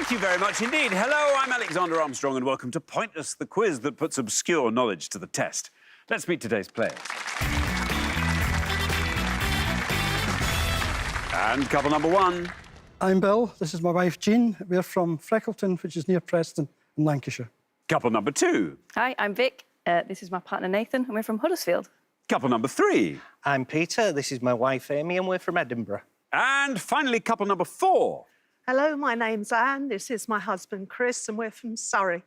Thank you very much indeed. Hello, I'm Alexander Armstrong and welcome to Pointless, the quiz that puts obscure knowledge to the test. Let's meet today's players. And couple number one. I'm Bill. This is my wife, Jean. We're from Freckleton, which is near Preston in Lancashire. Couple number two. Hi, I'm Vic. This is my partner, Nathan, and we're from Huddersfield. Couple number three. I'm Peter. This is my wife, Amy, and we're from Edinburgh. And finally, couple number four. Hello, my name's Anne. This is my husband, Chris, and we're from Surrey.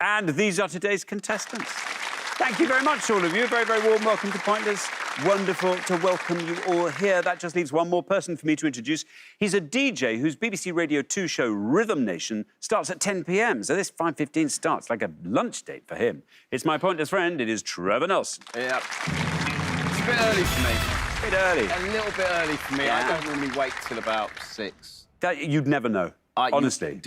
And these are today's contestants. Thank you very much, all of you. Very, very warm welcome to Pointless. Wonderful to welcome you all here. That just leaves one more person for me to introduce. He's a DJ whose BBC Radio 2 show, Rhythm Nation, starts at 10 p.m. So this 5:15 starts like a lunch date for him. It's my Pointless friend. It is Trevor Nelson. Yeah. It's a bit early for me. A bit early. A little bit early for me. Yeah. I don't normally wake till about 6. You'd never know, honestly.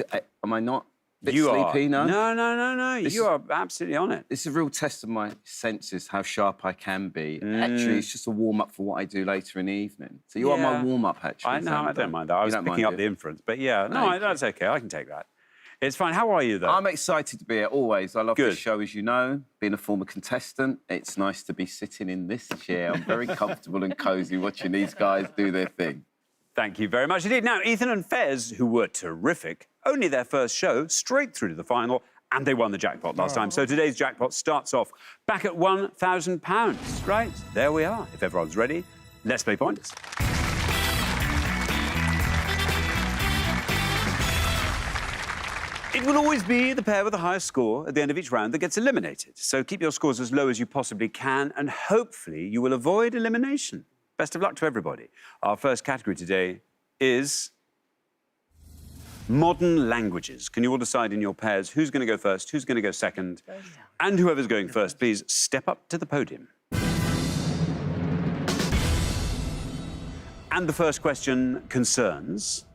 Am I not? Bit You sleepy, are. no? No. You are absolutely on it. It's a real test of my senses, how sharp I can be. Actually, it's just a warm-up for what I do later in the evening. So you are my warm-up, actually. I know, I don't mind that. I was picking up the inference. But yeah, that's OK. I can take that. It's fine. How are you, though? I'm excited to be here, always. I love Good. this show, as you know. Being a former contestant, it's nice to be sitting in this chair. I'm very comfortable and cosy watching these guys do their thing. Thank you very much indeed. Now, Ethan and Fez, who were terrific, only their first show, straight through to the final, and they won the jackpot last time. So today's jackpot starts off back at £1,000, right? There we are. If everyone's ready, let's play Pointless. It will always be the pair with the highest score at the end of each round that gets eliminated. So keep your scores as low as you possibly can, and hopefully you will avoid elimination. Best of luck to everybody. Our first category today is modern languages. Can you all decide in your pairs who's going to go first, who's going to go second? And whoever's going first, please step up to the podium. And the first question concerns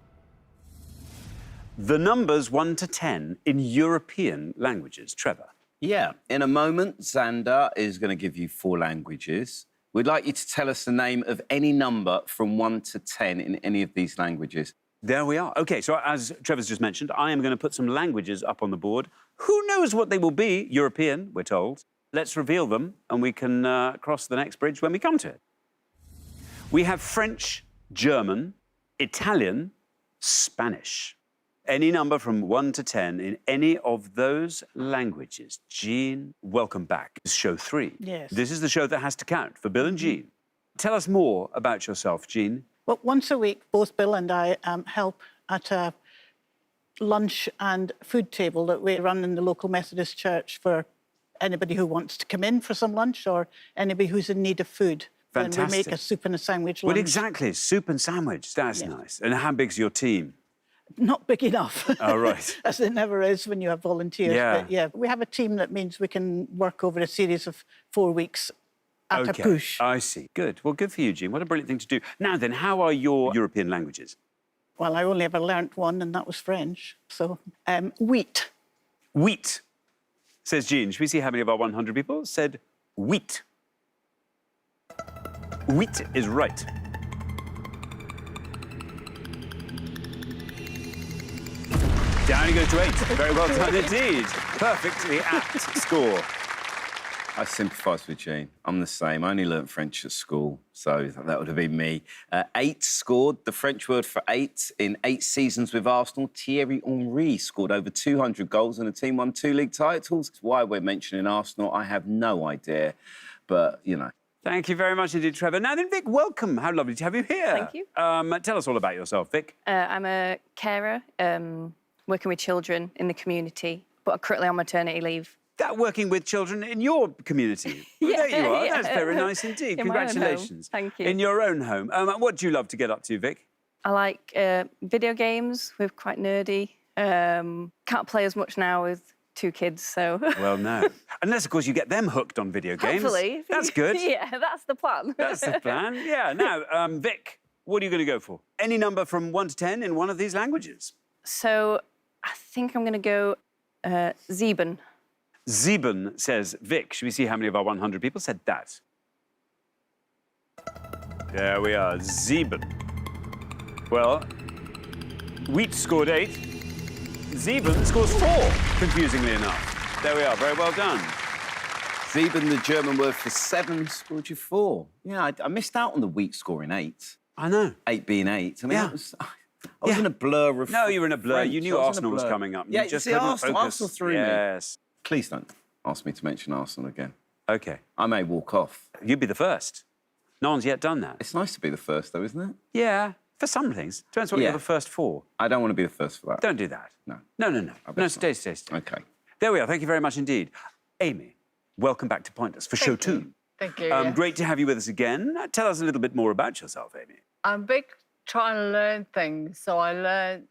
the numbers 1 to 10 in European languages. Trevor. Yeah. In a moment, Xander is going to give you 4 languages. We'd like you to tell us the name of any number from 1 to 10 in any of these languages. There we are. OK, so as Trevor's just mentioned, I am going to put some languages up on the board. Who knows what they will be? European, we're told. Let's reveal them, and we can cross the next bridge when we come to it. We have French, German, Italian, Spanish. Any number from 1 to 10 in any of those languages. Jean, welcome back. It's show 3. Yes. This is the show that has to count for Bill and Jean. Tell us more about yourself, Jean. Well, once a week, both Bill and I help at a lunch and food table that we run in the local Methodist church for anybody who wants to come in for some lunch or anybody who's in need of food. Fantastic. And we make a soup and a sandwich lunch. Well, exactly. Soup and sandwich. That's nice. And how big's your team? Not big enough. Oh, right. As it never is when you have volunteers. Yeah. But, yeah, we have a team that means we can work over a series of 4 weeks at a push. I see. Good. Well, good for you, Jean. What a brilliant thing to do. Now, then, how are your European languages? Well, I only ever learnt one, and that was French. So, wheat. Wheat, says Jean. Should we see how many of our 100 people said wheat? Wheat is right. Down you go to 8. Very well done indeed. Perfectly apt score. I sympathise with Jean. I'm the same. I only learnt French at school, so that would have been me. 8 scored, the French word for 8, in 8 seasons with Arsenal. Thierry Henry scored over 200 goals and the team won 2 league titles. Why we're mentioning Arsenal, I have no idea, but, you know. Thank you very much indeed, Trevor. Now then, Vic, welcome. How lovely to have you here. Thank you. Tell us all about yourself, Vic. I'm a carer, working with children in the community, but I'm currently on maternity leave. That working with children in your community. Well, there you are. Yeah. That's very nice indeed. In my own home. Congratulations. Thank you. In your own home. What do you love to get up to, Vic? I like video games. We're quite nerdy. Can't play as much now with 2 kids, so... Well, no. Unless, of course, you get them hooked on video games. Hopefully. That's good. Yeah, that's the plan. That's the plan. Yeah. Now, Vic, what are you going to go for? Any number from 1 to 10 in one of these languages? So, I think I'm going to go Zeben. Zeben, says Vic. Should we see how many of our 100 people said that? There we are, Zeben. Well, Wheat scored 8. Sieben scores 4, confusingly enough. There we are, very well done. Sieben, the German word for 7, scored you 4. Yeah, I missed out on the weak scoring 8. I know. 8 being 8. I mean, Yeah. I was in a blur of No, you were in a blur. French. You knew I in a Arsenal was blur. coming up. Yeah, you just see, couldn't Arsenal, focus. Arsenal threw me. Yes. Please don't ask me to mention Arsenal again. OK. I may walk off. You'd be the first. No one's yet done that. It's nice to be the first, though, isn't it? Yeah, for some things. Depends what Yeah. you're the first for. I don't want to be the first for that. Don't do that. No. No, no, no. bet No, not. stay. OK. There we are. Thank you very much indeed. Amy, welcome back to Pointless for show 2. Thank you. Yes. Great to have you with us again. Tell us a little bit more about yourself, Amy. I'm big trying to learn things. So I learned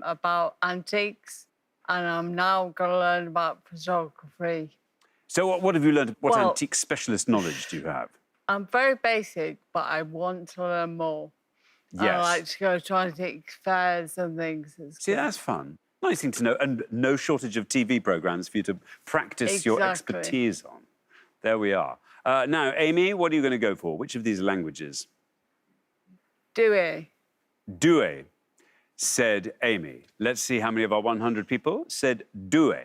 about antiques, and I'm now going to learn about photography. So what have you learned? What Well- antique specialist knowledge do you have? I'm very basic, but I want to learn more. Yes. I like to go to antique fairs and things. It's See, good. that's fun. Nice thing to know. And no shortage of TV programmes for you to practice your Exactly. expertise on. There we are. Now, Amy, what are you going to go for? Which of these languages? Dewey. Due, said Amy. Let's see how many of our 100 people said Due.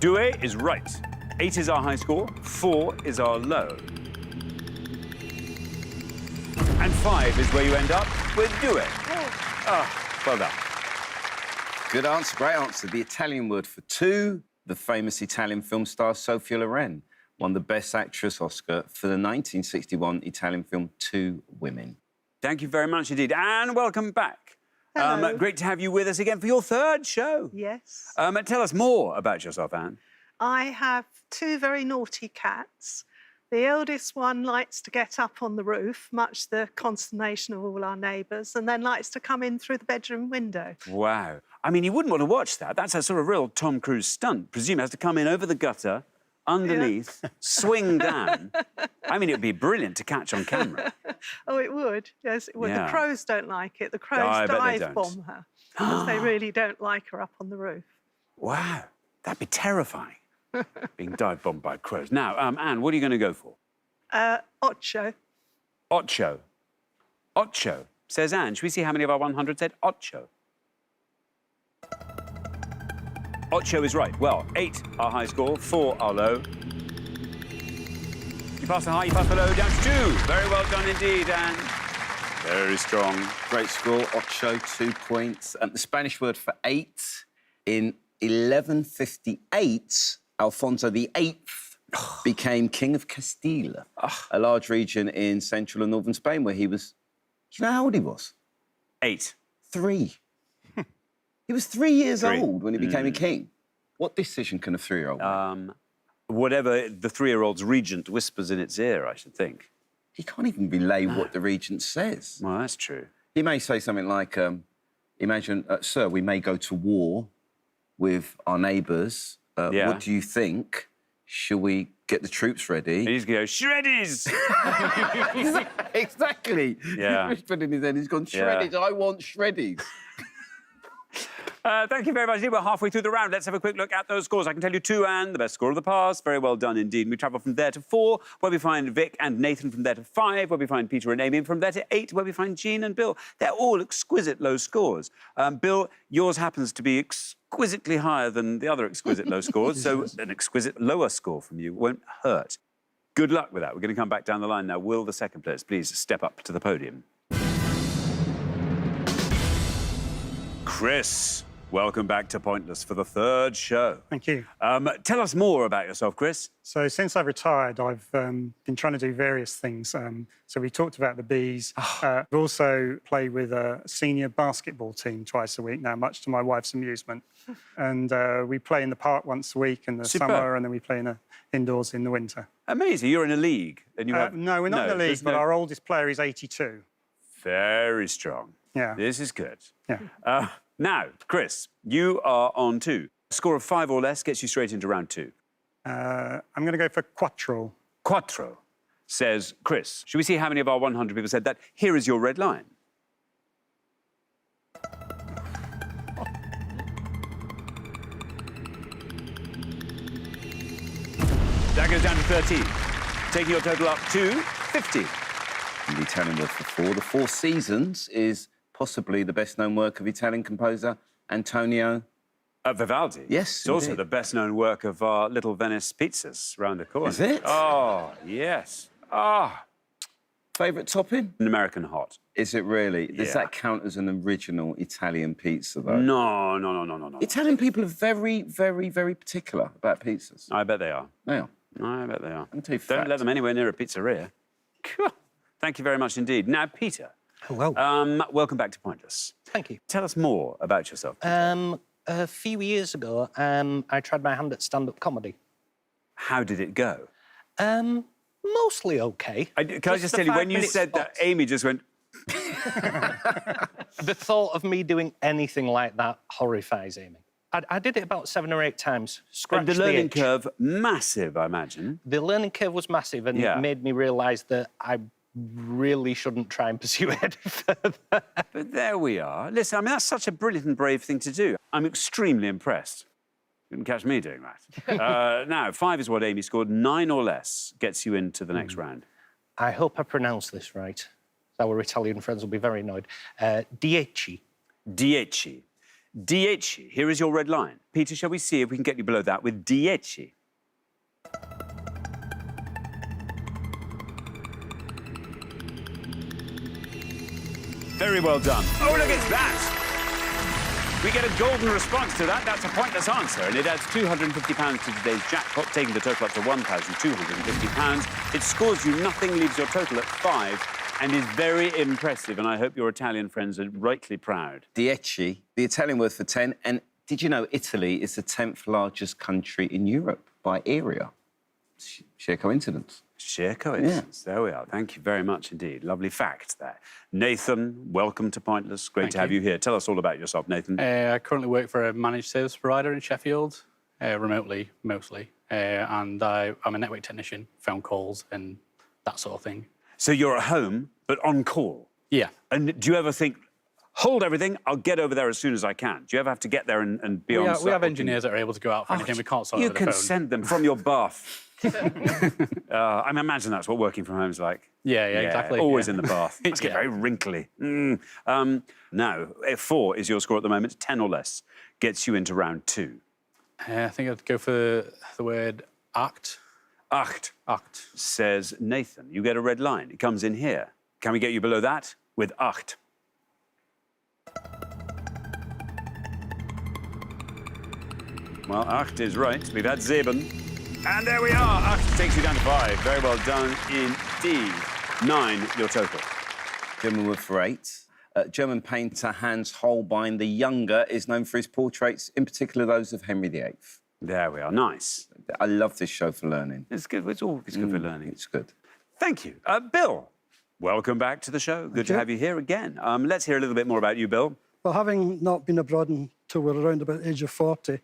Due is right. 8 is our high score, 4 is our low. And 5 is where you end up with Due. Ah, well done. Good answer, great answer. The Italian word for 2, the famous Italian film star Sophia Loren won the Best Actress Oscar for the 1961 Italian film 2 Women. Thank you very much indeed. And welcome back. Hello. Great to have you with us again for your 3rd show. Yes. Tell us more about yourself, Anne. I have 2 very naughty cats. The eldest one likes to get up on the roof, much to the consternation of all our neighbours, and then likes to come in through the bedroom window. Wow. I mean, you wouldn't want to watch that. That's a sort of real Tom Cruise stunt. Presume he has to come in over the gutter, underneath, swing down. I mean, it would be brilliant to catch on camera. Oh, it would. Yes, it would. Yeah. The crows don't like it. The crows I bet they dive don't. bomb her because they really don't like her up on the roof. Wow. That'd be terrifying, being dive bombed by crows. Now, Anne, what are you going to go for? Ocho. Ocho. Ocho, says Anne. Should we see how many of our 100 said ocho? Ocho is right. Well, 8 our high score, 4 our low. You pass the high, you pass the low, down to 2. Very well done indeed, Anne. Very strong. Great score, Ocho, 2 points. The Spanish word for 8, in 1158, Alfonso VIII became King of Castile, a large region in central and northern Spain where he was... Do you know how old he was? 8. 3. He was 3 years 3. old when he became a king. What decision can a 3-year-old make? Whatever the 3-year-old's regent whispers in its ear, I should think. He can't even relay what the regent says. Well, that's true. He may say something like, imagine, sir, we may go to war with our neighbours. Yeah. What do you think? Shall we get the troops ready? And he's going to go, shreddies! Exactly. Yeah. He's put in his head, he's gone, shreddies, I want shreddies. Thank you very much. We're halfway through the round. Let's have a quick look at those scores. I can tell you 2, Anne, the best score of the past. Very well done indeed. We travel from there to 4, where we find Vic and Nathan, from there to 5, where we find Peter and Amy, and from there to 8, where we find Jean and Bill. They're all exquisite low scores. Bill, yours happens to be exquisitely higher than the other exquisite low scores, so an exquisite lower score from you won't hurt. Good luck with that. We're going to come back down the line now. Will the second players please step up to the podium? Chris, welcome back to Pointless for the 3rd show. Thank you. Tell us more about yourself, Chris. So since I've retired, I've been trying to do various things. So we talked about the bees. We also play with a senior basketball team twice a week now, much to my wife's amusement. And we play in the park once a week in the Superb. summer, and then we play indoors in the winter. Amazing. You're in a league. And you have... No, we're not in the league, there's but no- our oldest player is 82. Very strong. Yeah. This is good. Yeah. Now, Chris, you are on 2. A score of 5 or less gets you straight into round 2. I'm going to go for quattro. Quattro, says Chris. Should we see how many of our 100 people said that? Here is your red line. That goes down to 13, taking your total up to 50. And the Italian word for 4, the Four Seasons, is possibly the best-known work of Italian composer Antonio. Vivaldi? Yes, It's also indeed. the best-known work of our Little Venice pizzas round the corner. Is it? Oh, yes. Ah, Favourite topping? an American hot. Is it really? Does Yeah. that count as an original Italian pizza, though? No, no, no, no, no, no. Italian people are very, very, very particular about pizzas. I bet they are. They are. I bet they are. Let me tell you a Don't fact. let them anywhere near a pizzeria. Thank you very much indeed. Now, Peter. Hello. Welcome back to Pointless. Thank you. Tell us more about yourself. Peter. A few years ago, I tried my hand at stand-up comedy. How did it go? Mostly okay. Can I just tell you, when you said that, Amy just went... The thought of me doing anything like that horrifies Amy. I did it about 7 or 8 times. And Scratched the learning itch. curve, massive, I imagine. The learning curve was massive and Yeah. it made me realise that I really shouldn't try and pursue it any further. But there we are. Listen, I mean, that's such a brilliant and brave thing to do. I'm extremely impressed. You couldn't catch me doing that. Now, 5 is what Amy scored. 9 or less gets you into the next round. I hope I pronounce this right. Our Italian friends will be very annoyed. Dieci. Dieci. Dieci. Here is your red line. Peter, shall we see if we can get you below that with dieci? Very well done. Oh, look at that! We get a golden response to that. That's a pointless answer, and it adds £250 to today's jackpot, taking the total up to £1,250. It scores you nothing, leaves your total at 5, and is very impressive, and I hope your Italian friends are rightly proud. Dieci, the Italian word for 10. And did you know Italy is the 10th largest country in Europe by area? Sheer coincidence. Sheer coincidence. There we are. Thank you very much indeed. Lovely fact there. Nathan, welcome to Pointless. Great to have you here. Tell us all about yourself, Nathan. I currently work for a managed service provider in Sheffield, remotely, mostly. And I'm a network technician, phone calls and that sort of thing. So you're at home, but on call? Yeah. And do you ever think, hold everything, I'll get over there as soon as I can? Do you ever have to get there and be on site? We have engineers that are able to go out for anything we can't solve You over the can phone. send them from your bath. I imagine that's what working from home is like. Yeah, exactly. Always yeah. in the bath. Must get Yeah. very wrinkly. Now, 4 is your score at the moment. 10 or less gets you into round 2. I think I'd go for the word act. Acht, Act. says Nathan. You get a red line. It comes in here. Can we get you below that with acht? Well, acht is right. We've had Zeben. And there we are. Acht takes you down to 5. Very well done indeed. 9, your total. German word for 8. German painter Hans Holbein the Younger is known for his portraits, in particular those of Henry VIII. There we are. Nice. I love this show for learning. It's good. It's always good for learning. It's good. Thank you. Bill, welcome back to the show. Good to have you here again. Let's hear a little bit more about you, Bill. Well, having not been abroad until we're around about the age of 40,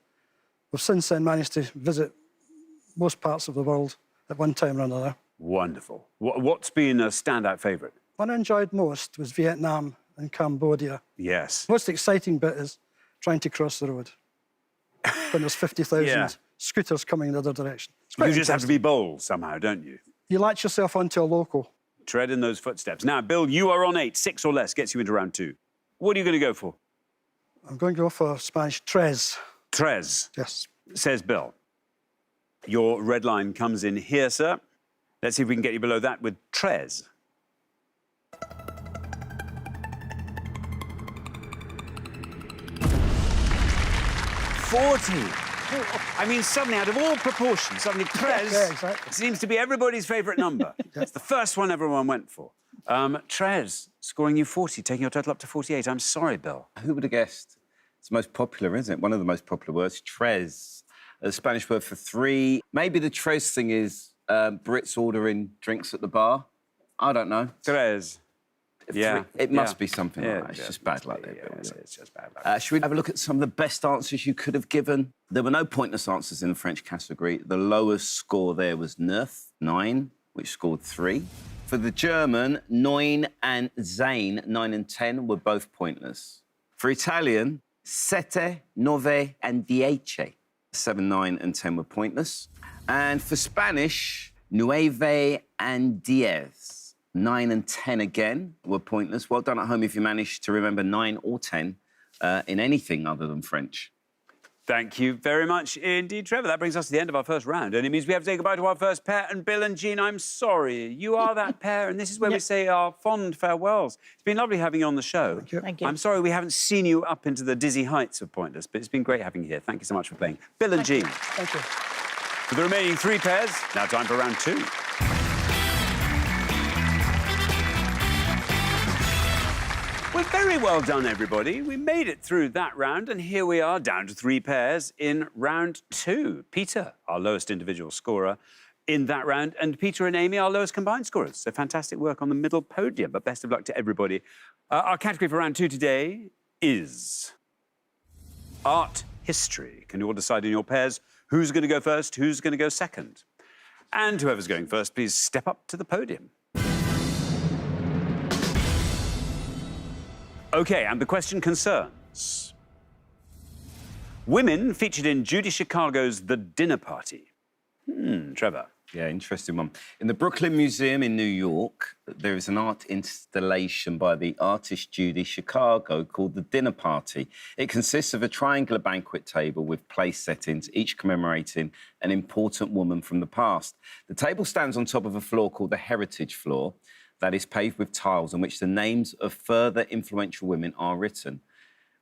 we've since then managed to visit most parts of the world at one time or another. Wonderful. What's been a standout favourite? One I enjoyed most was Vietnam and Cambodia. Yes. The most exciting bit is trying to cross the road when there's 50,000 Yeah. scooters coming in the other direction. It's quite You just have to interesting. be bold somehow, don't you? You latch yourself onto a local. Tread in those footsteps. Now, Bill, you are on 8. 6 or less gets you into round 2. What are you going to go for? I'm going to go for Spanish tres. Tres, Yes. says Bill. Your red line comes in here, sir. Let's see if we can get you below that with tres. 40. I mean, suddenly, out of all proportions, suddenly tres Yeah, exactly. seems to be everybody's favourite number. It's the first one everyone went for. Tres scoring you 40, taking your total up to 48. I'm sorry, Bill. Who would have guessed? It's the most popular, isn't it? One of the most popular words, tres. A Spanish word for 3. Maybe the tres thing is Brits ordering drinks at the bar. I don't know. Tres. Yeah. It must be something Yeah, like that. It's yeah, just bad luck there, yeah, Bill. it's just bad luck. Should we have a look at some of the best answers you could have given? There were no pointless answers in the French category. The lowest score there was Neuf, 9, which scored 3. For the German, 9 and Zane, 9 and 10, were both pointless. For Italian, Sette, Nove and Dieci, 7, 9 and 10 were pointless. And for Spanish, Nueve and Diez, 9 and 10 again were pointless. Well done at home if you managed to remember 9 or 10 in anything other than French. Thank you very much indeed, Trevor. That brings us to the end of our first round, and it means we have to say goodbye to our first pair. And Bill and Jean, I'm sorry. You are that pair, and this is where we say our fond farewells. It's been lovely having you on the show. Thank you. Thank you. I'm sorry we haven't seen you up into the dizzy heights of Pointless, but it's been great having you here. Thank you so much for playing. Bill and Jean. Thank you. For the remaining 3 pairs, now time for round 2. Well, very well done, everybody. We made it through that round, and here we are, down to 3 pairs in round 2. Peter, our lowest individual scorer in that round, and Peter and Amy, our lowest combined scorers. So fantastic work on the middle podium, but best of luck to everybody. Our category for round 2 today is art history. Can you all decide in your pairs who's going to go first, who's going to go second? And whoever's going first, please step up to the podium. OK, and the question concerns women featured in Judy Chicago's The Dinner Party. Trevor. Yeah, interesting one. In the Brooklyn Museum in New York, there is an art installation by the artist Judy Chicago called The Dinner Party. It consists of a triangular banquet table with place settings, each commemorating an important woman from the past. The table stands on top of a floor called the Heritage Floor, that is paved with tiles on which the names of further influential women are written.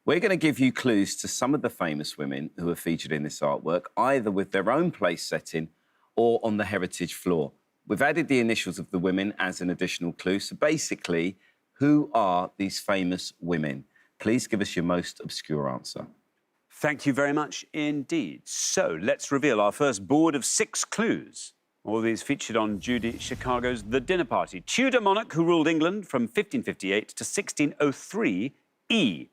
We're going to give you clues to some of the famous women who are featured in this artwork, either with their own place setting or on the heritage floor. We've added the initials of the women as an additional clue. So basically, who are these famous women? Please give us your most obscure answer. Thank you very much indeed. So let's reveal our first board of 6 clues. All these featured on Judy Chicago's The Dinner Party. Tudor monarch who ruled England from 1558 to 1603, E.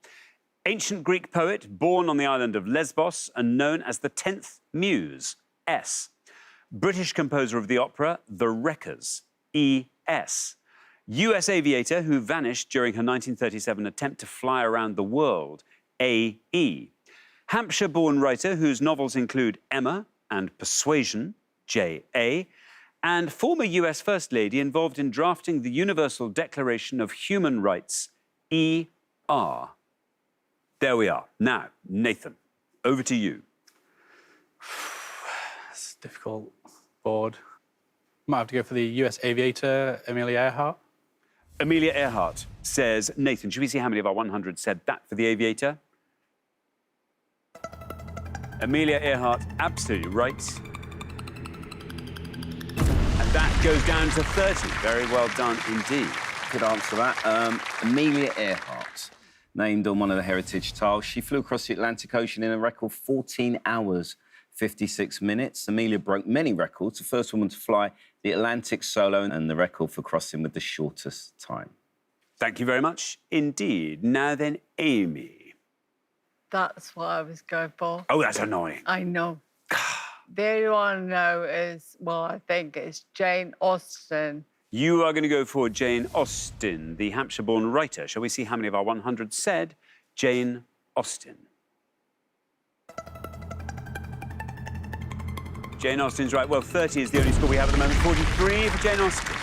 Ancient Greek poet born on the island of Lesbos and known as the 10th Muse, S. British composer of the opera The Wreckers, E.S. US aviator who vanished during her 1937 attempt to fly around the world, A.E. Hampshire-born writer whose novels include Emma and Persuasion, J.A., and former US First Lady involved in drafting the Universal Declaration of Human Rights, E.R. There we are. Now, Nathan, over to you. It's a difficult board. Might have to go for the US aviator, Amelia Earhart. Amelia Earhart says, Nathan, should we see how many of our 100 said that for the aviator? Amelia Earhart, absolutely right. That goes down to 30. Very well done indeed. Good answer that. Amelia Earhart, named on one of the heritage tiles. She flew across the Atlantic Ocean in a record 14 hours, 56 minutes. Amelia broke many records, the first woman to fly the Atlantic solo and the record for crossing with the shortest time. Thank you very much indeed. Now then, Amy. That's what I was going for. Oh, that's annoying. I know. The only one I know is, well, I think it's Jane Austen. You are going to go for Jane Austen, the Hampshire-born writer. Shall we see how many of our 100 said Jane Austen? Jane Austen's right. Well, 30 is the only score we have at the moment. 43 for Jane Austen.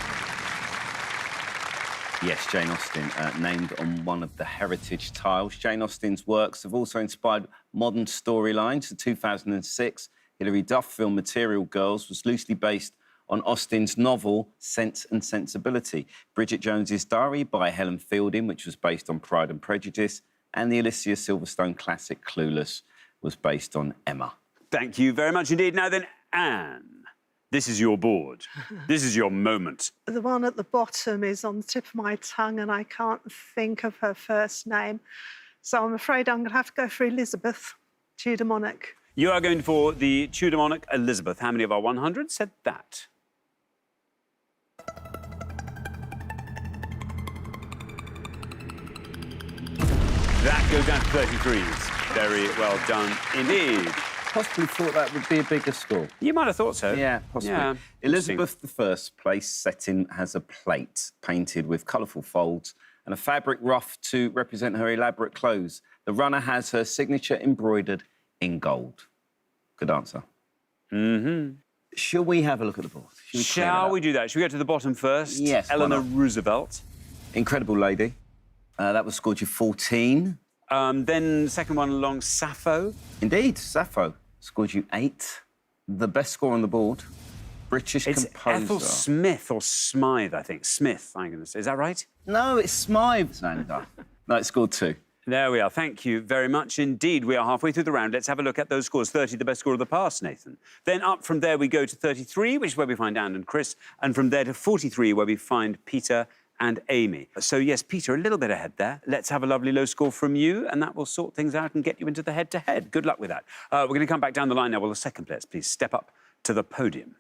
Yes, Jane Austen, named on one of the heritage tiles. Jane Austen's works have also inspired modern storylines. The 2006 Hilary Duff film Material Girls was loosely based on Austen's novel Sense and Sensibility. Bridget Jones's Diary by Helen Fielding, which was based on Pride and Prejudice, and the Alicia Silverstone classic Clueless was based on Emma. Thank you very much indeed. Now then, Anne, this is your board. This is your moment. The one at the bottom is on the tip of my tongue and I can't think of her first name. So I'm afraid I'm going to have to go for Elizabeth, Tudor monarch. You are going for the Tudor monarch, Elizabeth. How many of our 100 said that? That goes down to 33s. Very well done indeed. Possibly thought that would be a bigger score. You might have thought so. Yeah, possibly. Yeah. Elizabeth I's place setting has a plate painted with colourful folds and a fabric ruff to represent her elaborate clothes. The runner has her signature embroidered in gold. Good answer. Mm-hmm. Shall we have a look at the board? Shall we do that? Shall we go to the bottom first? Yes. Eleanor Roosevelt. Incredible lady. That was scored to 14. Then second one along, Sappho. Indeed, Sappho scored you 8. The best score on the board. British It's composer. Ethel Smith or Smythe, I think. Smith, I'm going to say. Is that right? No, it's Smythe, Xander. No, it scored 2. There we are. Thank you very much indeed. We are halfway through the round. Let's have a look at those scores. 30, the best score of the past, Nathan. Then up from there we go to 33, which is where we find Anne and Chris, and from there to 43, where we find Peter and Amy. So, yes, Peter, a little bit ahead there. Let's have a lovely low score from you, and that will sort things out and get you into the head-to-head. Good luck with that. We're going to come back down the line now. Will the second players please step up to the podium?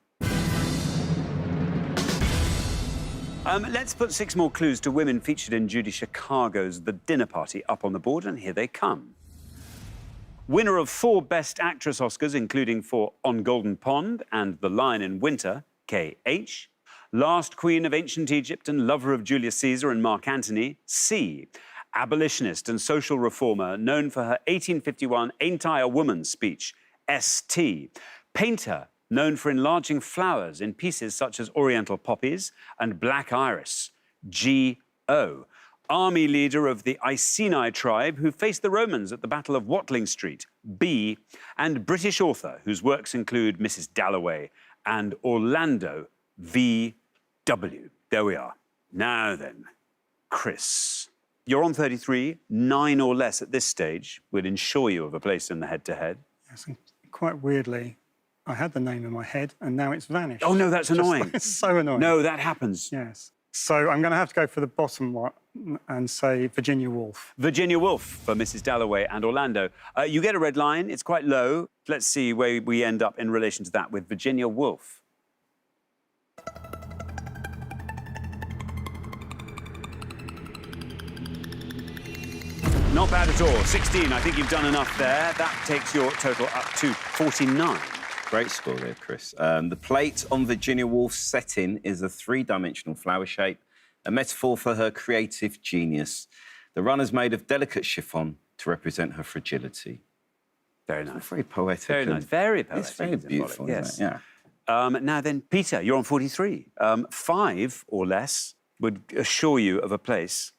Let's put 6 more clues to women featured in Judy Chicago's The Dinner Party up on the board, and here they come. Winner of 4 Best Actress Oscars, including for On Golden Pond and The Lion in Winter, K.H. Last Queen of Ancient Egypt and lover of Julius Caesar and Mark Antony, C. Abolitionist and social reformer, known for her 1851 Ain't I a Woman speech, S.T. Painter, known for enlarging flowers in pieces such as Oriental Poppies and Black Iris, G.O. Army leader of the Iceni tribe who faced the Romans at the Battle of Watling Street, B. And British author whose works include Mrs. Dalloway and Orlando, V.W. There we are. Now then, Chris. You're on 33. 9 or less at this stage would ensure you of a place in the head-to-head. Yes, and quite weirdly, I had the name in my head and now it's vanished. Oh, no, that's annoying. It's so annoying. No, that happens. Yes. So I'm going to have to go for the bottom one and say Virginia Woolf. Virginia Woolf for Mrs. Dalloway and Orlando. You get a red line. It's quite low. Let's see where we end up in relation to that with Virginia Woolf. Not bad at all. 16. I think you've done enough there. That takes your total up to 49. Great score there, Chris. The plate on Virginia Woolf's setting is a 3-dimensional flower shape, a metaphor for her creative genius. The runner's made of delicate chiffon to represent her fragility. Very nice. Very poetic. Very nice. Very poetic. It's very beautiful, yes. isn't it? Yeah. Now then, Peter, you're on 43. 5 or less would assure you of a place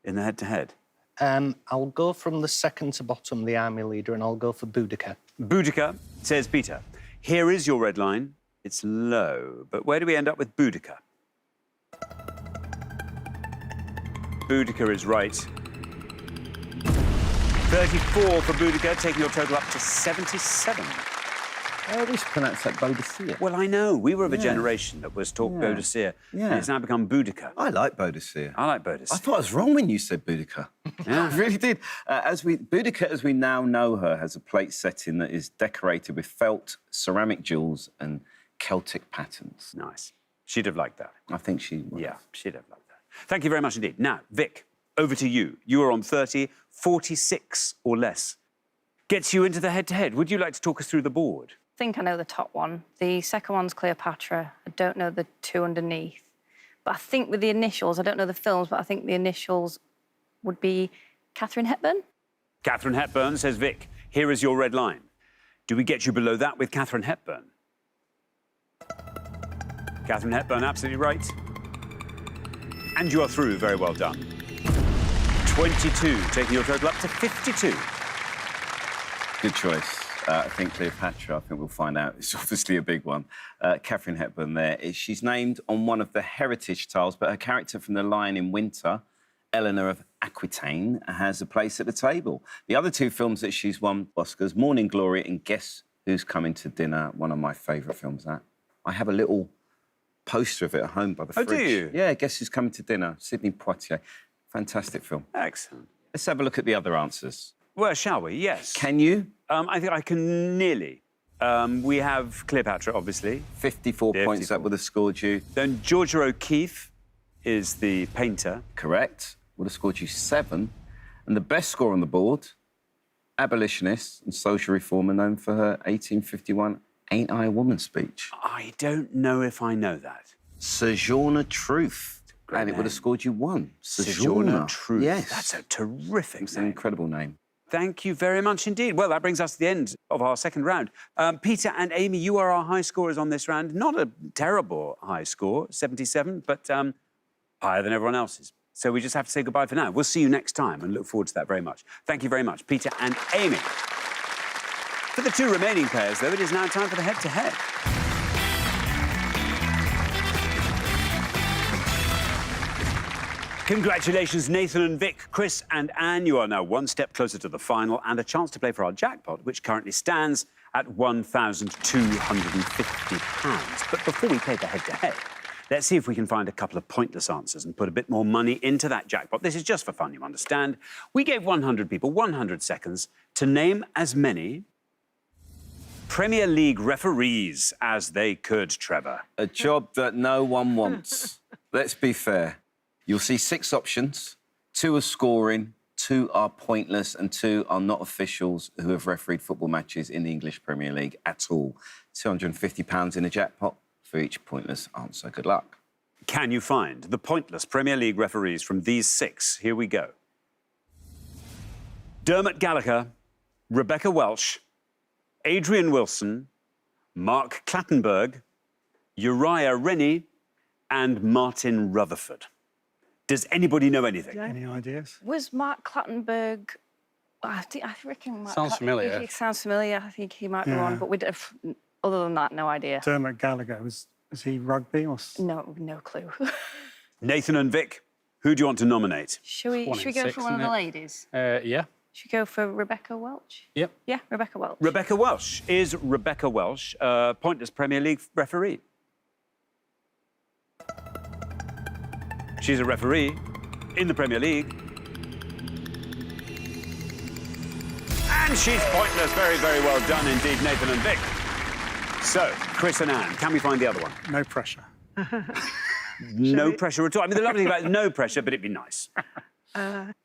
in the head-to-head. I'll go from the second to bottom, the army leader, and I'll go for Boudica. Boudica, says Peter. Here is your red line. It's low, but where do we end up with Boudica? Boudica is right. 34 for Boudica, taking your total up to 77. I always pronounce that Boadicea. Well, I know. We were of a generation that was taught Boadicea. Yeah. And it's now become Boudica. I like Boadicea. I like Boadicea. I thought I was wrong when you said Boudica. Yeah. I really did. Boudica, as we now know her, has a plate setting that is decorated with felt, ceramic jewels and Celtic patterns. Nice. She'd have liked that. I think she would. Yeah, she'd have liked that. Thank you very much indeed. Now, Vic, over to you. You are on 30, 46 or less. Gets you into the head-to-head. Would you like to talk us through the board? I think I know the top one. The second one's Cleopatra. I don't know the 2 underneath. But I think with the initials, I don't know the films, but I think the initials would be Katharine Hepburn. Katharine Hepburn, says Vic. Here is your red line. Do we get you below that with Katharine Hepburn? Katharine Hepburn, absolutely right. And you are through. Very well done. 22, taking your total up to 52. Good choice. I think Cleopatra, I think we'll find out. It's obviously a big one. Katharine Hepburn there. She's named on one of the heritage tiles, but her character from The Lion in Winter, Eleanor of Aquitaine, has a place at the table. The other 2 films that she's won Oscars, Morning Glory and Guess Who's Coming to Dinner, one of my favourite films, that. I have a little poster of it at home by the fridge. Oh, do you? Yeah, Guess Who's Coming to Dinner, Sidney Poitier. Fantastic film. Excellent. Let's have a look at the other answers. Well, shall we? Yes. Can you? I think I can nearly. We have Cleopatra, obviously. 54 points that would have scored you. Then Georgia O'Keeffe is the painter. Correct. Would have scored you 7. And the best score on the board, abolitionist and social reformer known for her 1851 Ain't I a Woman speech. I don't know if I know that. Sojourner Truth. Great and it name. would have scored you 1. Sojourner Truth. Yes. That's a terrific It's an name. incredible name. Thank you very much indeed. Well, that brings us to the end of our second round. Peter and Amy, you are our high scorers on this round. Not a terrible high score, 77, but higher than everyone else's. So we just have to say goodbye for now. We'll see you next time and look forward to that very much. Thank you very much, Peter and Amy. For the two remaining pairs, though, it is now time for the head-to-head. Congratulations, Nathan and Vic, Chris and Anne. You are now one step closer to the final and a chance to play for our jackpot, which currently stands at £1,250. But before we play the head-to-head, let's see if we can find a couple of pointless answers and put a bit more money into that jackpot. This is just for fun, you understand. We gave 100 people 100 seconds to name as many Premier League referees as they could, Trevor. A job that no one wants. Let's be fair. You'll see 6 options. 2 are scoring, 2 are pointless, and 2 are not officials who have refereed football matches in the English Premier League at all. £250 in a jackpot for each pointless answer. Good luck. Can you find the pointless Premier League referees from these 6? Here we go. Dermot Gallagher, Rebecca Welsh, Adrian Wilson, Mark Clattenburg, Uriah Rennie, and Martin Rutherford. Does anybody know anything? Any ideas? Was Mark Clattenburg... I reckon Mark Sounds familiar. It sounds familiar. I think he might be one, but other than that, no idea. Dermot Gallagher, was he rugby or... No clue. Nathan and Vic, who do you want to nominate? Should we go for one of the ladies? Yeah. Should we go for Rebecca Welch? Yep. Yeah, Rebecca Welch. Rebecca Welsh. Is Rebecca Welsh pointless Premier League referee? She's a referee in the Premier League. And she's pointless. Very, very well done indeed, Nathan and Vic. So, Chris and Anne, can we find the other one? No pressure. No pressure at all. I mean, the lovely thing about it, no pressure, but it'd be nice.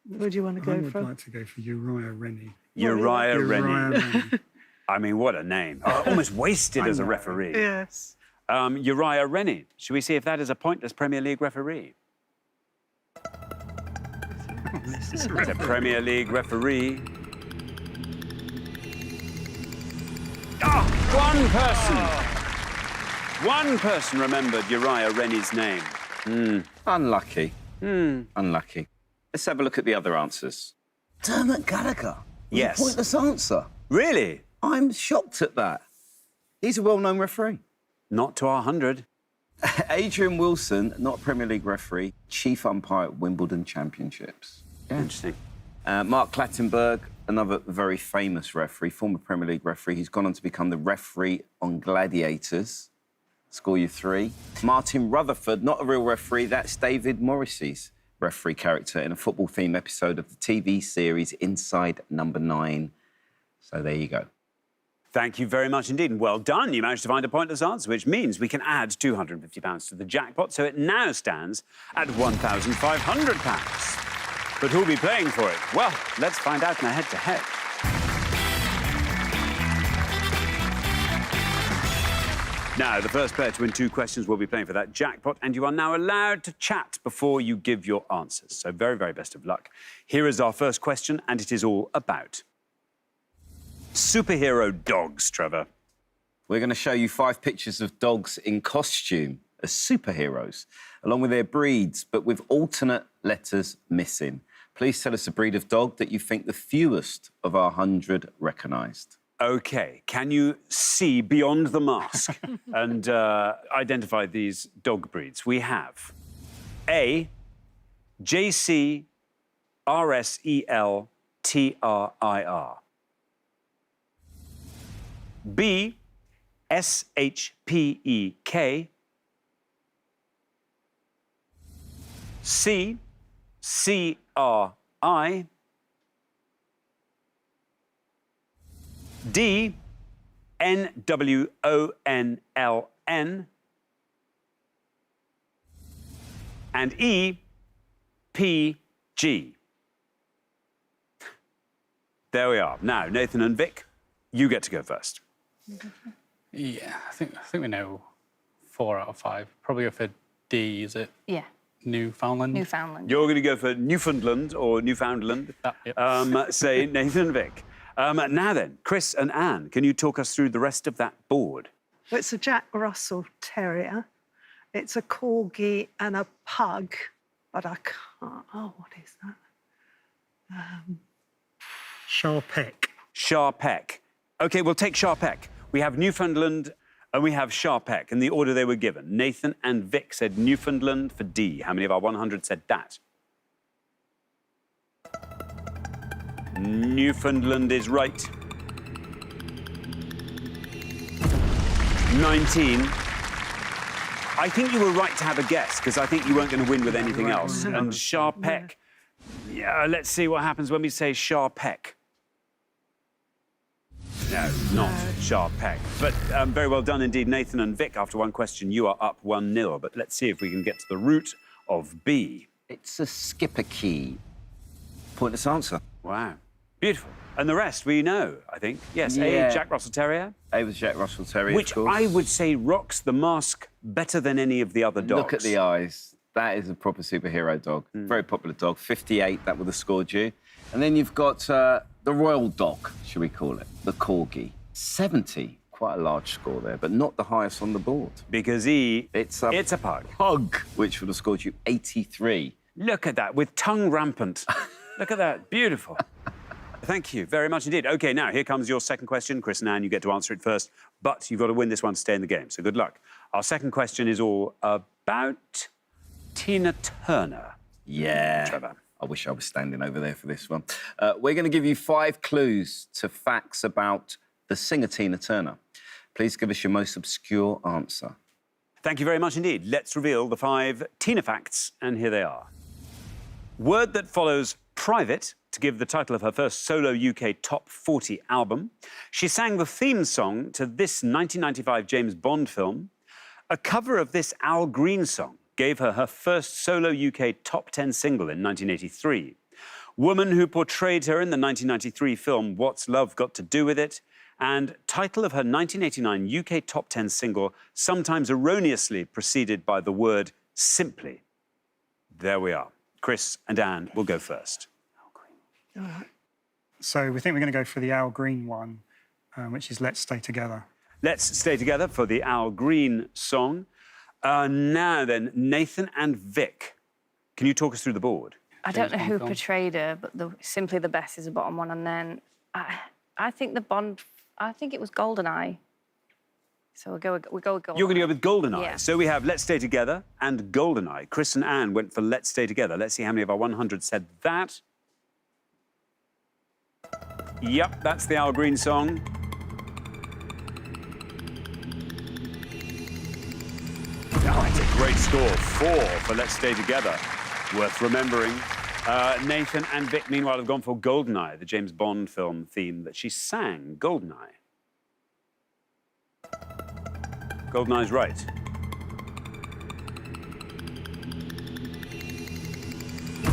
Would you want to go I would for? like to go for Uriah Rennie. Uriah Rennie. Rennie. I mean, what a name. Almost wasted as a referee. Yes. Uriah Rennie. Should we see if that is a pointless Premier League referee? It's a Premier League referee. Oh, one person remembered Uriah Rennie's name. Unlucky. Unlucky. Let's have a look at the other answers. Dermot Gallagher. Yes. A pointless answer. Really? I'm shocked at that. He's a well-known referee. Not to our 100. Adrian Wilson, not a Premier League referee, chief umpire at Wimbledon Championships. Interesting. Mark Clattenburg, another very famous referee, former Premier League referee. He's gone on to become the referee on Gladiators. Score you 3. Martin Rutherford, not a real referee. That's David Morrissey's referee character in a football-themed episode of the TV series Inside Number 9. So there you go. Thank you very much indeed, and well done. You managed to find a pointless answer, which means we can add £250 to the jackpot, so it now stands at £1,500. But who'll be playing for it? Well, let's find out in a head-to-head. Now, the first player to win 2 questions will be playing for that jackpot, and you are now allowed to chat before you give your answers. So very, very best of luck. Here is our first question, and it is all about superhero dogs, Trevor. We're going to show you 5 pictures of dogs in costume as superheroes, along with their breeds, but with alternate letters missing. Please tell us a breed of dog that you think the fewest of our 100 recognised. OK, can you see beyond the mask and identify these dog breeds? We have A, JC RSEL B, SHPEK. C, CRI. D, NWONLN. And E, PG. There we are. Now, Nathan and Vic, you get to go first. Yeah, I think we know 4 out of 5. Probably go for D, is it? Yeah. Newfoundland? Newfoundland. You're going to go for Newfoundland or Newfoundland. Yep. Say Nathan and Vic. Now then, Chris and Anne, can you talk us through the rest of that board? It's a Jack Russell Terrier. It's a Corgi and a Pug. but I can't. Oh, what is that? Sharpeck. Sharpeck. OK, we'll take Sharpeck. We have Newfoundland and we have Sharpeck in the order they were given. Nathan and Vic said Newfoundland for D. How many of our 100 said that? Newfoundland is right. 19. I think you were right to have a guess, because I think you weren't going to win with anything else. And Sharpeck, yeah, let's see what happens when we say Sharpeck. No, not Sharpeck. But very well done indeed, Nathan and Vic. After one question, you are up 1-0. But let's see if we can get to the root of B. It's a skipper key. Pointless answer. Wow. Beautiful. And the rest we know, I think. Yes, Yeah. A, Jack Russell Terrier. A was Jack Russell Terrier, Which of course. I would say rocks the mask better than any of the other dogs. Look at the eyes. That is a proper superhero dog. Very popular dog. 58, that would have scored you. And then you've got the royal dog, should we call it? The corgi. 70. Quite a large score there, but not the highest on the board. Because It's a pug. Pug, which would have scored you 83. Look at that, with tongue rampant. Look at that, beautiful. Thank you very much indeed. OK, now, here comes your second question. Chris and Anne, you get to answer it first, but you've got to win this one to stay in the game, so good luck. Our second question is all about Tina Turner. Yeah. Trevor. I wish I was standing over there for this one. We're going to give you 5 clues to facts about the singer Tina Turner. Please give us your most obscure answer. Thank you very much indeed. Let's reveal the 5 Tina facts, and here they are. Word that follows private to give the title of her first solo UK top 40 album. She sang the theme song to this 1995 James Bond film. A cover of this Al Green song gave her her first solo UK top 10 single in 1983. Woman who portrayed her in the 1993 film What's Love Got to Do With It, and title of her 1989 UK top 10 single, sometimes erroneously preceded by the word simply. There we are. Chris and Anne will go first. So we think we're going to go for the Al Green one, which is Let's Stay Together. Let's stay together for the Al Green song. Now then, Nathan and Vic, can you talk us through the board? I don't know James who Bond film. portrayed her, but Simply the Best is the bottom one. And then I think the Bond, I think it was GoldenEye. So we go with GoldenEye. You're going to go with GoldenEye. Yeah. So we have Let's Stay Together and GoldenEye. Chris and Anne went for Let's Stay Together. Let's see how many of our 100 said that. Yep, that's the Al Green song. Oh, it's a great score. 4 for Let's Stay Together. Worth remembering. Nathan and Vic, meanwhile, have gone for GoldenEye, the James Bond film theme that she sang, GoldenEye. GoldenEye's right.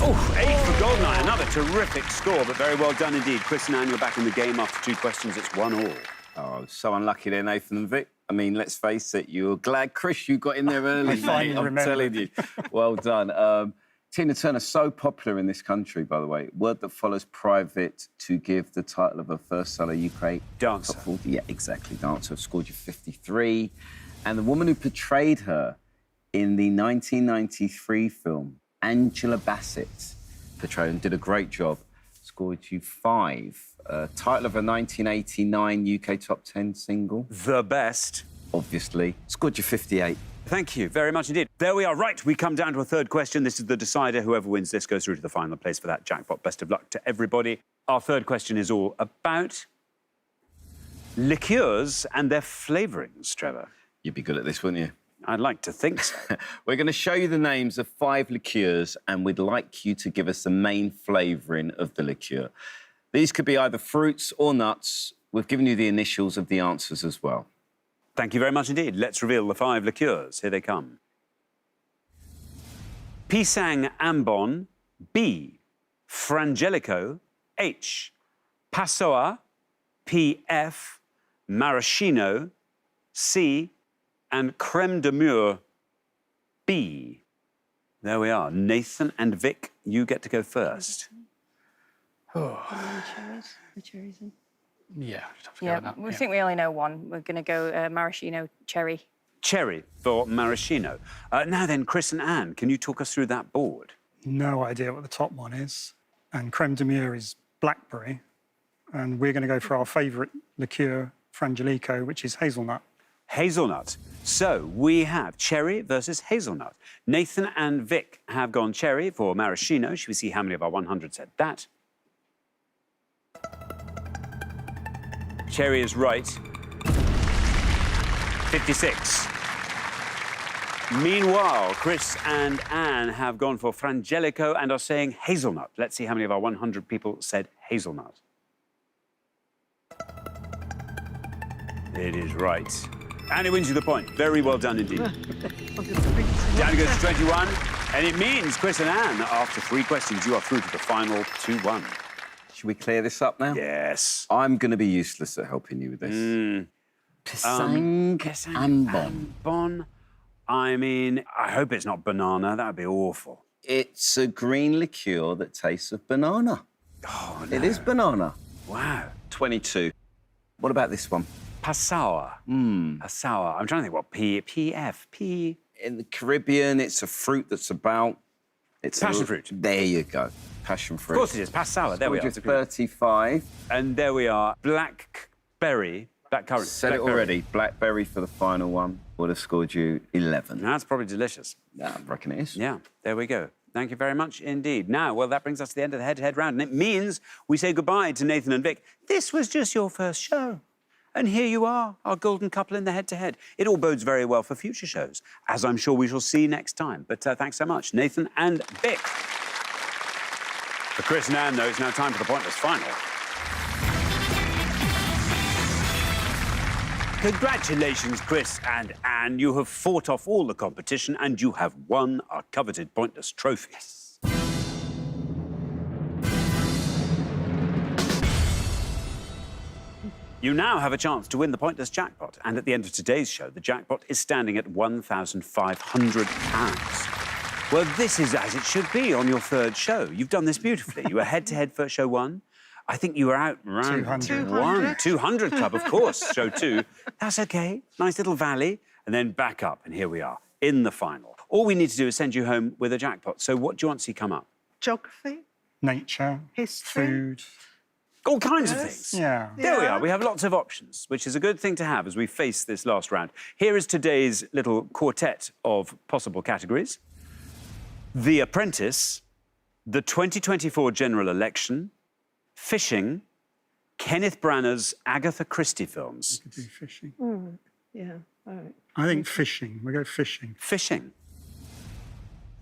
Oh, 8 for GoldenEye. Another terrific score, but very well done indeed. Chris and Anne, you're back in the game after 2 questions. It's 1-1. Oh, so unlucky there, Nathan and Vic. I mean, let's face it, you're glad, Chris, you got in there early, mate. I'm telling you. Well done. Tina Turner, so popular in this country, by the way. Word that follows private to give the title of her first solo UK Dancer. top 40. Yeah, exactly. Dancer scored you 53. And the woman who portrayed her in the 1993 film, Angela Bassett, portrayed and did a great job, scored you 5. Title of a 1989 UK top 10 single. The best. Obviously. Scored you 58. Thank you very much indeed. There we are. Right, we come down to a third question. This is the decider. Whoever wins this goes through to the final place for that jackpot. Best of luck to everybody. Our third question is all about liqueurs and their flavourings, Trevor. You'd be good at this, wouldn't you? I'd like to think so. We're going to show you the names of 5 liqueurs, and we'd like you to give us the main flavouring of the liqueur. These could be either fruits or nuts. We've given you the initials of the answers as well. Thank you very much indeed. Let's reveal the 5 liqueurs. Here they come. Pisang Ambon, B. Frangelico, H. Passoa, P.F. Maraschino, C. and Creme de Mure, B. There we are. Nathan and Vic, you get to go first. The cherries in. Yeah, just have to go Yeah, with that. we think we only know one. We're going to go maraschino cherry. Cherry for maraschino. Now then, Chris and Anne, can you talk us through that board? no idea what the top one is. And creme de mure is blackberry. And we're going to go for our favourite liqueur, Frangelico, which is hazelnut. Hazelnut. So we have cherry versus hazelnut. Nathan and Vic have gone cherry for maraschino. Should we see how many of our 100 said that? Cherry is right. 56. Meanwhile, Chris and Anne have gone for Frangelico and are saying hazelnut. Let's see how many of our 100 people said hazelnut. It is right. And it wins you the point. Very well done indeed. Down goes to 21. And it means, Chris and Anne, after 3 questions, you are through to the final 2-1. Should we clear this up now? Yes. I'm going to be useless at helping you with this. Pisang Ambon. I mean, I hope it's not banana. That would be awful. It's a green liqueur that tastes of banana. Oh, no. It is banana. Wow. 22. What about this one? Passour. Passour. I'm trying to think what P. In the Caribbean, it's a fruit that's about... It's Passion fruit. There you go. Passion fruit. Of course it is. Passour. There we are. 35. And there we are. Blackberry. Blackcurrant. Said it already. Blackberry for the final one. Would have scored you 11. That's probably delicious. Yeah, I reckon it is. Yeah, there we go. Thank you very much indeed. Now, well, that brings us to the end of the head-to-head round, and it means we say goodbye to Nathan and Vic. This was just your first show. And here you are, our golden couple in the head-to-head. It all bodes very well for future shows, as I'm sure we shall see next time. But thanks so much, Nathan and Vic. For Chris and Anne, though, it's now time for the Pointless Final. Congratulations, Chris and Anne. You have fought off all the competition and you have won our coveted Pointless trophy. Yes. You now have a chance to win the Pointless jackpot. And at the end of today's show, the jackpot is standing at £1,500. Well, this is as it should be on your third show. You've done this beautifully. You were head-to-head for show 1. I think you were out around 200. 200 club, of course, show 2. That's OK. Nice little valley. And then back up, and here we are, in the final. All we need to do is send you home with a jackpot. So what do you want to see come up? Geography, Nature, history. food. All kinds of things. Yeah. There we Yeah. are. We have lots of options, which is a good thing to have as we face this last round. Here is today's little quartet of possible categories. The Apprentice, the 2024 general election, fishing, Kenneth Branagh's Agatha Christie films. We could do fishing. Yeah, all right. I think fishing. We go fishing. Fishing.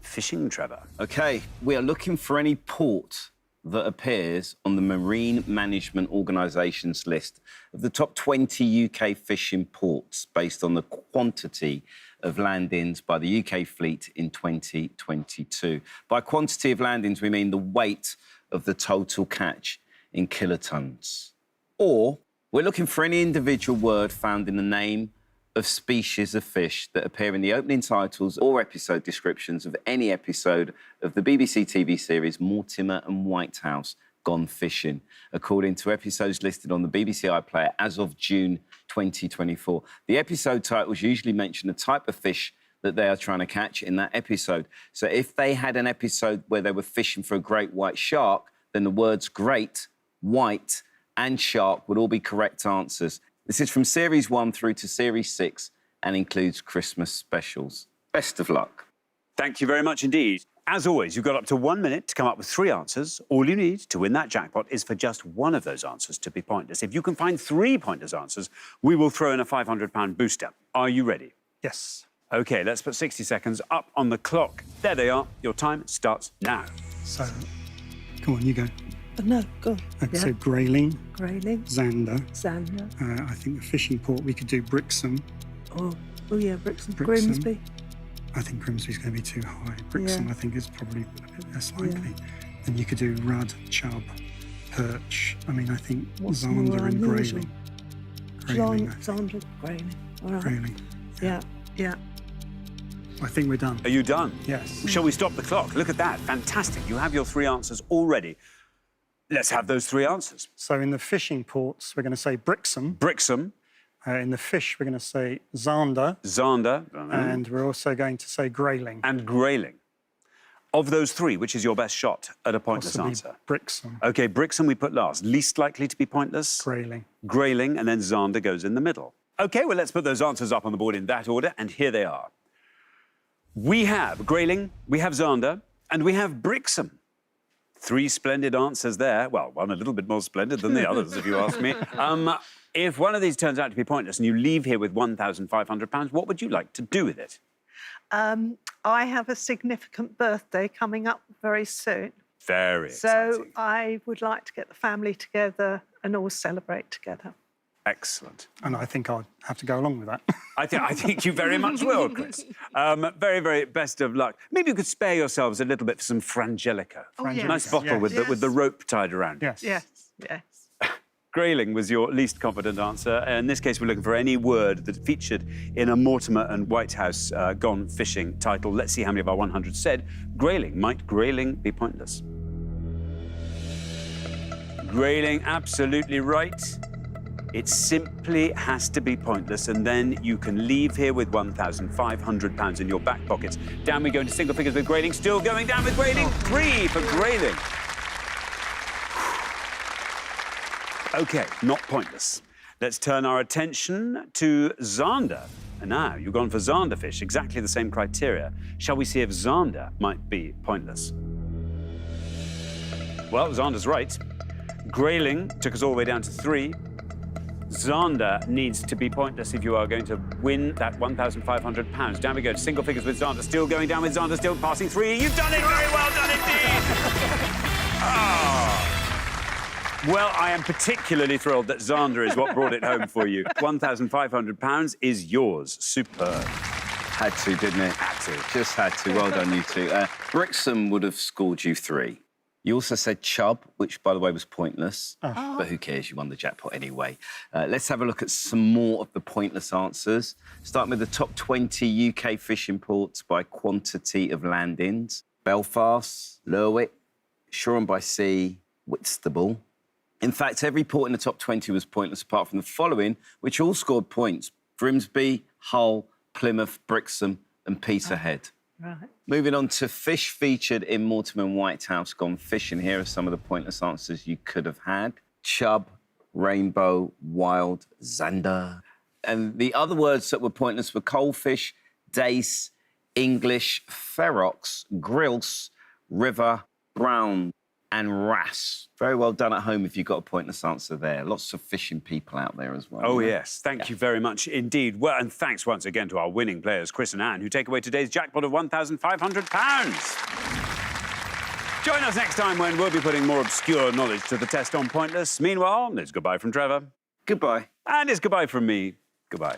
Fishing, Trevor. OK, we are looking for any port that appears on the Marine Management Organisation's list of the top 20 UK fishing ports based on the quantity of landings by the UK fleet in 2022. By quantity of landings, we mean the weight of the total catch in kilotons. Or we're looking for any individual word found in the name of species of fish that appear in the opening titles or episode descriptions of any episode of the BBC TV series Mortimer and Whitehouse Gone Fishing, according to episodes listed on the BBC iPlayer as of June 2024. The episode titles usually mention the type of fish that they are trying to catch in that episode. So if they had an episode where they were fishing for a great white shark, then the words great, white and shark would all be correct answers. This is from Series 1 through to Series 6 and includes Christmas specials. Best of luck. Thank you very much indeed. As always, you've got up to 1 minute to come up with 3 answers. All you need to win that jackpot is for just one of those answers to be pointless. If you can find 3 pointless answers, we will throw in a £500 booster. Are you ready? Yes. OK, let's put 60 seconds up on the clock. There they are. Your time starts now. So, come on, you go. No, go on. So Grayling, Grayling, Zander. Zander. I think the fishing port, we could do Brixham. Oh yeah, Brixham. Brixham. Grimsby. I think Grimsby's going to be too high. Brixham, Yeah. I think, is probably a bit less likely. Then you could do Rudd, Chubb, Perch. I mean, I think What's Zander more and unusual? Grayling. I think. Zander, Grayling. All right. Grayling. Yeah, yeah. I think we're done. Are you done? Yes. Shall we stop the clock? Look at that. Fantastic. You have your 3 answers already. Let's have those 3 answers. So in the fishing ports, we're going to say Brixham. Brixham, In the fish, we're going to say Zander. Zander, And we're also going to say Grayling. and Grayling. Of those three, which is your best shot at a pointless Possibly answer? Brixham, OK, Brixham we put last. Least likely to be pointless? Grayling. Grayling, and then Zander goes in the middle. OK, well, let's put those answers up on the board in that order, and here they are. We have Grayling, we have Zander, and we have Brixham. Three splendid answers there. Well, one a little bit more splendid than the others, if you ask me. If one of these turns out to be pointless and you leave here with £1,500, what would you like to do with it? I have a significant birthday coming up very soon. Very So exciting. I would like to get the family together and all celebrate together. Excellent. And I think I'd have to go along with that. I think you very much will, Chris. Very, very best of luck. Maybe you could spare yourselves a little bit for some Frangelico. Oh, yes. Nice bottle Yes. with the rope tied around. Yes. Yes, yes. Grayling was your least confident answer. In this case, we're looking for any word that featured in a Mortimer and Whitehouse Gone Fishing title. Let's see how many of our 100 said Grayling. Might Grayling be pointless? Grayling, absolutely right. It simply has to be pointless, and then you can leave here with £1,500 in your back pockets. Down we go into single figures with Grayling. Still going down with Grayling. 3 for Grayling. OK, not pointless. Let's turn our attention to Zander. And now, you've gone for Zander fish, exactly the same criteria. Shall we see if Zander might be pointless? Well, Zander's right. Grayling took us all the way down to 3. Zander needs to be pointless if you are going to win that £1,500. Down we go to single figures with Zander. Still going down with Zander, still passing 3. You've done it! Very well done indeed! Ah. Well, I am particularly thrilled that Zander is what brought it home for you. £1,500 is yours. Superb. Had to, didn't it? Had to. Just had to. Well done, you two. Brixham would have scored you 3. You also said Chubb, which, by the way, was pointless. But who cares? You won the jackpot anyway. Let's have a look at some more of the pointless answers. Starting with the top 20 UK fishing ports by quantity of landings. Belfast, Lerwick, Shoreham-by-Sea, Whitstable. In fact, every port in the top 20 was pointless apart from the following, which all scored points. Grimsby, Hull, Plymouth, Brixham and Peterhead. Right. Moving on to fish featured in Mortimer and Whitehouse Gone Fishing. Here are some of the pointless answers you could have had. Chub, rainbow, wild, zander. And the other words that were pointless were coalfish, dace, English, ferox, grilse, river, brown and wrasse. Very well done at home if you got a pointless answer there. Lots of fishing people out there as well. Oh, yes. Thank you very much indeed. Well, and thanks once again to our winning players, Chris and Anne, who take away today's jackpot of £1,500. Join us next time when we'll be putting more obscure knowledge to the test on Pointless. Meanwhile, it's goodbye from Trevor. Goodbye. And it's goodbye from me. Goodbye.